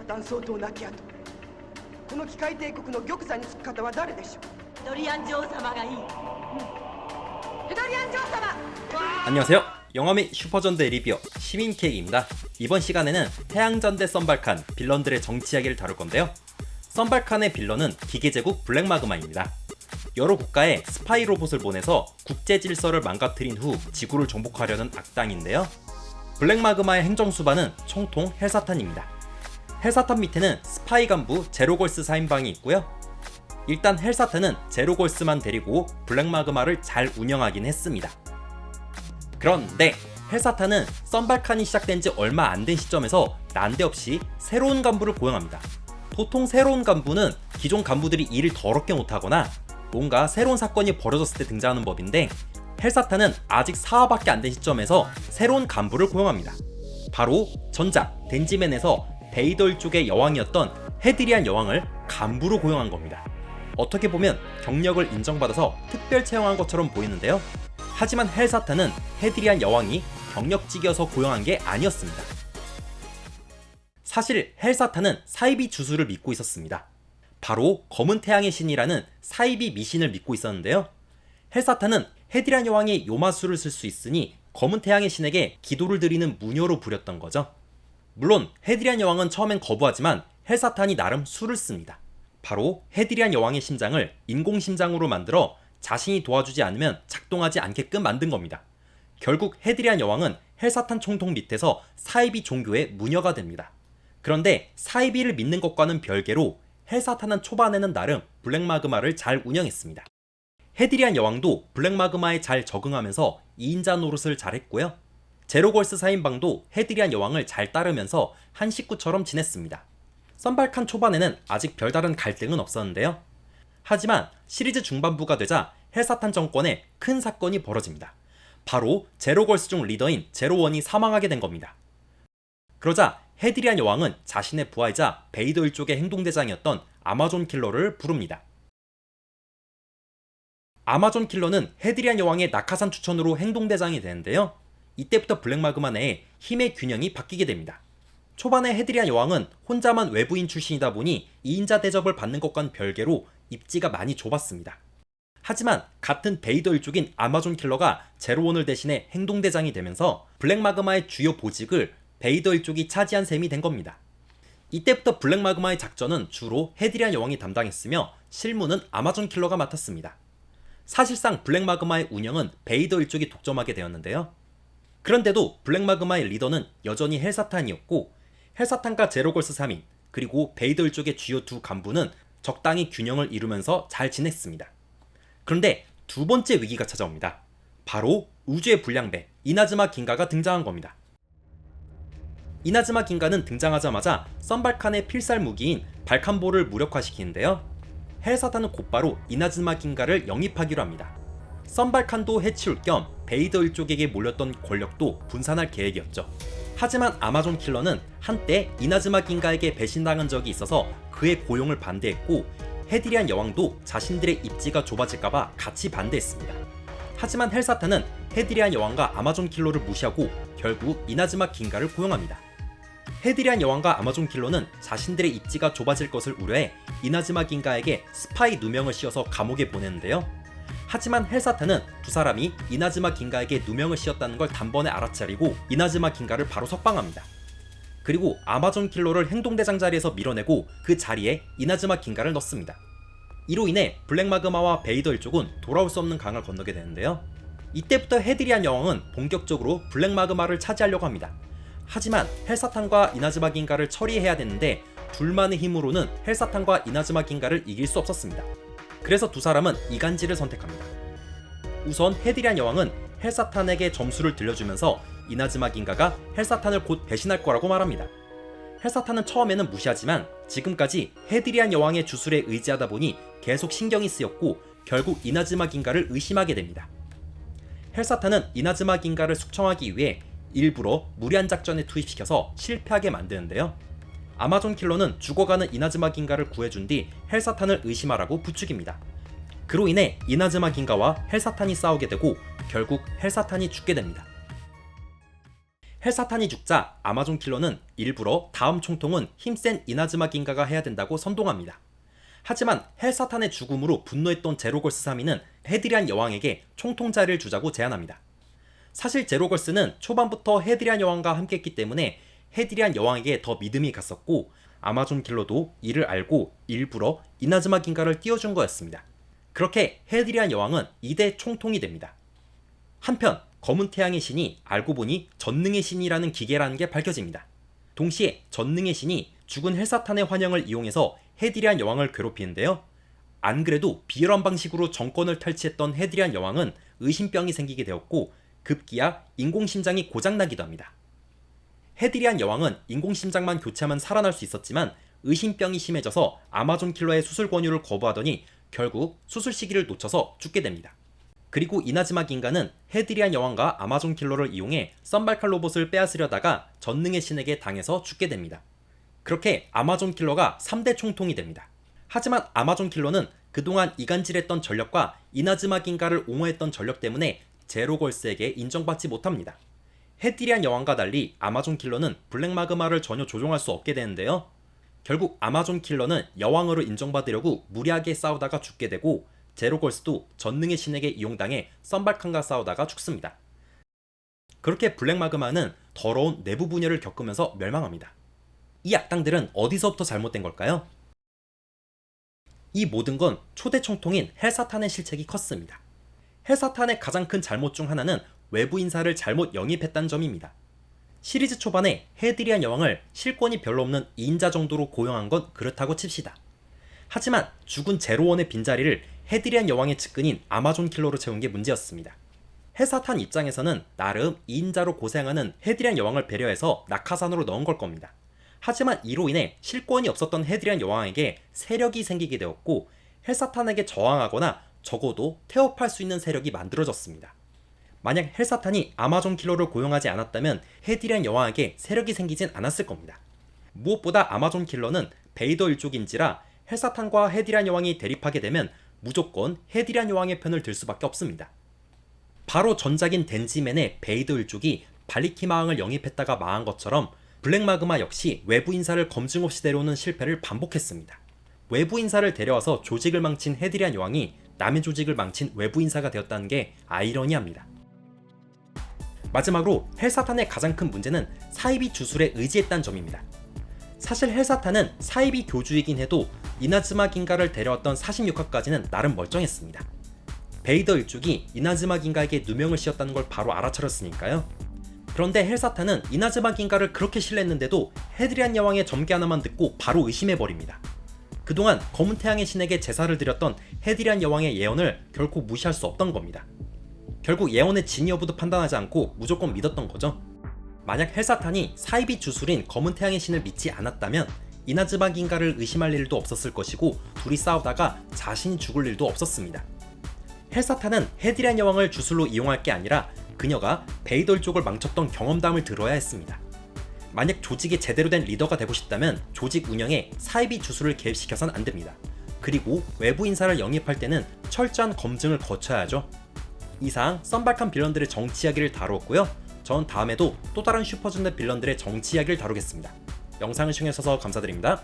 タン総統亡き後、この機械帝国の玉座につく方は誰でしょう。ヘドリアン女王様がいい。ヘドリアン女王様。 안녕하세요. 영화 및 슈퍼전대 리뷰어 시민케이입니다. 이번 시간에는 태양전대 썬발칸 빌런들의 정치 이야기를 다룰 건데요. 썬발칸의 빌런은 기계제국 블랙마그마입니다. 여러 국가에 스파이 로봇을 보내서 국제 질서를 망가뜨린 후 지구를 정복하려는 악당인데요. 블랙마그마의 행정수반은 총통 헬사탄입니다. 헬사탄 밑에는 스파이 간부 제로걸스 사인방이 있고요. 일단 헬사탄은 제로걸스만 데리고 블랙마그마를 잘 운영하긴 했습니다. 그런데 헬사탄은 썬발칸이 시작된 지 얼마 안 된 시점에서 난데없이 새로운 간부를 고용합니다. 보통 새로운 간부는 기존 간부들이 일을 더럽게 못하거나 뭔가 새로운 사건이 벌어졌을 때 등장하는 법인데, 헬사탄은 아직 4화밖에 안 된 시점에서 새로운 간부를 고용합니다. 바로 전작 덴지맨에서 베이더 쪽의 여왕이었던 헤드리안 여왕을 간부로 고용한 겁니다. 어떻게 보면 경력을 인정받아서 특별 채용한 것처럼 보이는데요. 하지만 헬사탄은 헤드리안 여왕이 경력직이어서 고용한 게 아니었습니다. 사실 헬사탄은 사이비 주술을 믿고 있었습니다. 바로 검은 태양의 신이라는 사이비 미신을 믿고 있었는데요. 헬사탄은 헤드리안 여왕이 요마수를 쓸 수 있으니 검은 태양의 신에게 기도를 드리는 무녀로 부렸던 거죠. 물론 헤드리안 여왕은 처음엔 거부하지만 헬사탄이 나름 수를 씁니다. 바로 헤드리안 여왕의 심장을 인공심장으로 만들어 자신이 도와주지 않으면 작동하지 않게끔 만든 겁니다. 결국 헤드리안 여왕은 헬사탄 총통 밑에서 사이비 종교의 무녀가 됩니다. 그런데 사이비를 믿는 것과는 별개로 헬사탄은 초반에는 나름 블랙마그마를 잘 운영했습니다. 헤드리안 여왕도 블랙마그마에 잘 적응하면서 2인자 노릇을 잘했고요. 제로걸스 사인방도 헤드리안 여왕을 잘 따르면서 한 식구처럼 지냈습니다. 썬발칸 초반에는 아직 별다른 갈등은 없었는데요. 하지만 시리즈 중반부가 되자 헬사탄 정권에 큰 사건이 벌어집니다. 바로 제로걸스 중 리더인 제로원이 사망하게 된 겁니다. 그러자 헤드리안 여왕은 자신의 부하이자 베이더 일족의 행동대장이었던 아마존 킬러를 부릅니다. 아마존 킬러는 헤드리안 여왕의 낙하산 추천으로 행동대장이 되는데요. 이때부터 블랙마그마 내에 힘의 균형이 바뀌게 됩니다. 초반에 헤드리안 여왕은 혼자만 외부인 출신이다 보니 2인자 대접을 받는 것과는 별개로 입지가 많이 좁았습니다. 하지만 같은 베이더 일족인 아마존 킬러가 제로원을 대신해 행동대장이 되면서 블랙마그마의 주요 보직을 베이더 일족이 차지한 셈이 된 겁니다. 이때부터 블랙마그마의 작전은 주로 헤드리안 여왕이 담당했으며 실무는 아마존 킬러가 맡았습니다. 사실상 블랙마그마의 운영은 베이더 일족이 독점하게 되었는데요. 그런데도 블랙마그마의 리더는 여전히 헬사탄이었고, 헬사탄과 제로걸스 3인 그리고 베이더 일족의 주요 두 간부는 적당히 균형을 이루면서 잘 지냈습니다. 그런데 두 번째 위기가 찾아옵니다. 바로 우주의 불량배 이나즈마 긴가가 등장한 겁니다. 이나즈마 긴가는 등장하자마자 썬발칸의 필살 무기인 발칸볼을 무력화시키는데요. 헬사탄은 곧바로 이나즈마 긴가를 영입하기로 합니다. 썬발칸도 해치울 겸 베이더 일족에게 몰렸던 권력도 분산할 계획이었죠. 하지만 아마존 킬러는 한때 이나즈마 긴가에게 배신당한 적이 있어서 그의 고용을 반대했고, 헤드리안 여왕도 자신들의 입지가 좁아질까봐 같이 반대했습니다. 하지만 헬사탄은 헤드리안 여왕과 아마존 킬러를 무시하고 결국 이나즈마 긴가를 고용합니다. 헤드리안 여왕과 아마존 킬러는 자신들의 입지가 좁아질 것을 우려해 이나즈마 긴가에게 스파이 누명을 씌워서 감옥에 보내는데요. 하지만 헬사탄은 두 사람이 이나즈마 긴가에게 누명을 씌웠다는 걸 단번에 알아차리고 이나즈마 긴가를 바로 석방합니다. 그리고 아마존 킬러를 행동대장 자리에서 밀어내고 그 자리에 이나즈마 긴가를 넣습니다. 이로 인해 블랙마그마와 베이더 일족은 돌아올 수 없는 강을 건너게 되는데요. 이때부터 헤드리안 여왕은 본격적으로 블랙마그마를 차지하려고 합니다. 하지만 헬사탄과 이나즈마 긴가를 처리해야 되는데 둘만의 힘으로는 헬사탄과 이나즈마 긴가를 이길 수 없었습니다. 그래서 두 사람은 이간질을 선택합니다. 우선 헤드리안 여왕은 헬사탄에게 점수를 들려주면서 이나즈마 긴가가 헬사탄을 곧 배신할 거라고 말합니다. 헬사탄은 처음에는 무시하지만 지금까지 헤드리안 여왕의 주술에 의지하다 보니 계속 신경이 쓰였고 결국 이나즈마 긴가를 의심하게 됩니다. 헬사탄은 이나즈마 긴가를 숙청하기 위해 일부러 무리한 작전에 투입시켜서 실패하게 만드는데요. 아마존 킬러는 죽어가는 이나즈마 긴가를 구해준 뒤 헬사탄을 의심하라고 부추깁니다. 그로 인해 이나즈마 긴가와 헬사탄이 싸우게 되고 결국 헬사탄이 죽게 됩니다. 헬사탄이 죽자 아마존 킬러는 일부러 다음 총통은 힘센 이나즈마 긴가가 해야 된다고 선동합니다. 하지만 헬사탄의 죽음으로 분노했던 제로걸스 3위는 헤드리안 여왕에게 총통 자리를 주자고 제안합니다. 사실 제로걸스는 초반부터 헤드리안 여왕과 함께했기 때문에 헤드리안 여왕에게 더 믿음이 갔었고 아마존 킬러도 이를 알고 일부러 이나즈마 긴가를 띄워준 거였습니다. 그렇게 헤드리안 여왕은 2대 총통이 됩니다. 한편 검은 태양의 신이 알고 보니 전능의 신이라는 기계라는 게 밝혀집니다. 동시에 전능의 신이 죽은 헬사탄의 환영을 이용해서 헤드리안 여왕을 괴롭히는데요. 안 그래도 비열한 방식으로 정권을 탈취했던 헤드리안 여왕은 의심병이 생기게 되었고 급기야 인공심장이 고장나기도 합니다. 헤드리안 여왕은 인공심장만 교체하면 살아날 수 있었지만 의심병이 심해져서 아마존 킬러의 수술 권유를 거부하더니 결국 수술 시기를 놓쳐서 죽게 됩니다. 그리고 이나즈마 긴가는 헤드리안 여왕과 아마존 킬러를 이용해 썬발칸 로봇을 빼앗으려다가 전능의 신에게 당해서 죽게 됩니다. 그렇게 아마존 킬러가 3대 총통이 됩니다. 하지만 아마존 킬러는 그동안 이간질했던 전력과 이나즈마 긴가를 옹호했던 전력 때문에 제로걸스에게 인정받지 못합니다. 헤드리안 여왕과 달리 아마존 킬러는 블랙 마그마를 전혀 조종할 수 없게 되는데요. 결국 아마존 킬러는 여왕으로 인정받으려고 무리하게 싸우다가 죽게 되고 제로걸스도 전능의 신에게 이용당해 썬발칸과 싸우다가 죽습니다. 그렇게 블랙 마그마는 더러운 내부 분열을 겪으면서 멸망합니다. 이 악당들은 어디서부터 잘못된 걸까요? 이 모든 건 초대 총통인 헬사탄의 실책이 컸습니다. 헬사탄의 가장 큰 잘못 중 하나는 외부 인사를 잘못 영입했다는 점입니다. 시리즈 초반에 헤드리안 여왕을 실권이 별로 없는 2인자 정도로 고용한 건 그렇다고 칩시다. 하지만 죽은 제로원의 빈자리를 헤드리안 여왕의 측근인 아마존 킬러로 채운 게 문제였습니다. 헬사탄 입장에서는 나름 2인자로 고생하는 헤드리안 여왕을 배려해서 낙하산으로 넣은 걸 겁니다. 하지만 이로 인해 실권이 없었던 헤드리안 여왕에게 세력이 생기게 되었고 헬사탄에게 저항하거나 적어도 태업할 수 있는 세력이 만들어졌습니다. 만약 헬사탄이 아마존 킬러를 고용하지 않았다면 헤드리안 여왕에게 세력이 생기진 않았을 겁니다. 무엇보다 아마존 킬러는 베이더 일족인지라 헬사탄과 헤드리안 여왕이 대립하게 되면 무조건 헤드리안 여왕의 편을 들 수밖에 없습니다. 바로 전작인 덴지맨의 베이더 일족이 발리키마 왕을 영입했다가 망한 것처럼 블랙 마그마 역시 외부 인사를 검증 없이 데려오는 실패를 반복했습니다. 외부 인사를 데려와서 조직을 망친 헤드리안 여왕이 남의 조직을 망친 외부 인사가 되었다는 게 아이러니합니다. 마지막으로 헬사탄의 가장 큰 문제는 사이비 주술에 의지했다는 점입니다. 사실 헬사탄은 사이비 교주이긴 해도 이나즈마 긴가를 데려왔던 46화까지는 나름 멀쩡했습니다. 베이더 일족이 이나즈마 긴가에게 누명을 씌웠다는 걸 바로 알아차렸으니까요. 그런데 헬사탄은 이나즈마 긴가를 그렇게 신뢰했는데도 헤드리안 여왕의 점괘 하나만 듣고 바로 의심해버립니다. 그동안 검은 태양의 신에게 제사를 드렸던 헤드리안 여왕의 예언을 결코 무시할 수 없던 겁니다. 결국 예언의 진위 여부도 판단하지 않고 무조건 믿었던 거죠. 만약 헬사탄이 사이비 주술인 검은 태양의 신을 믿지 않았다면 이나즈마 긴가를 의심할 일도 없었을 것이고 둘이 싸우다가 자신이 죽을 일도 없었습니다. 헬사탄은 헤드리안 여왕을 주술로 이용할 게 아니라 그녀가 베이더 일족을 망쳤던 경험담을 들어야 했습니다. 만약 조직의 제대로 된 리더가 되고 싶다면 조직 운영에 사이비 주술을 개입시켜선 안 됩니다. 그리고 외부 인사를 영입할 때는 철저한 검증을 거쳐야죠. 이상 썬발칸 빌런들의 정치 이야기를 다루었고요. 전 다음에도 또 다른 슈퍼전대 빌런들의 정치 이야기를 다루겠습니다. 영상을 시청해주셔서 감사드립니다.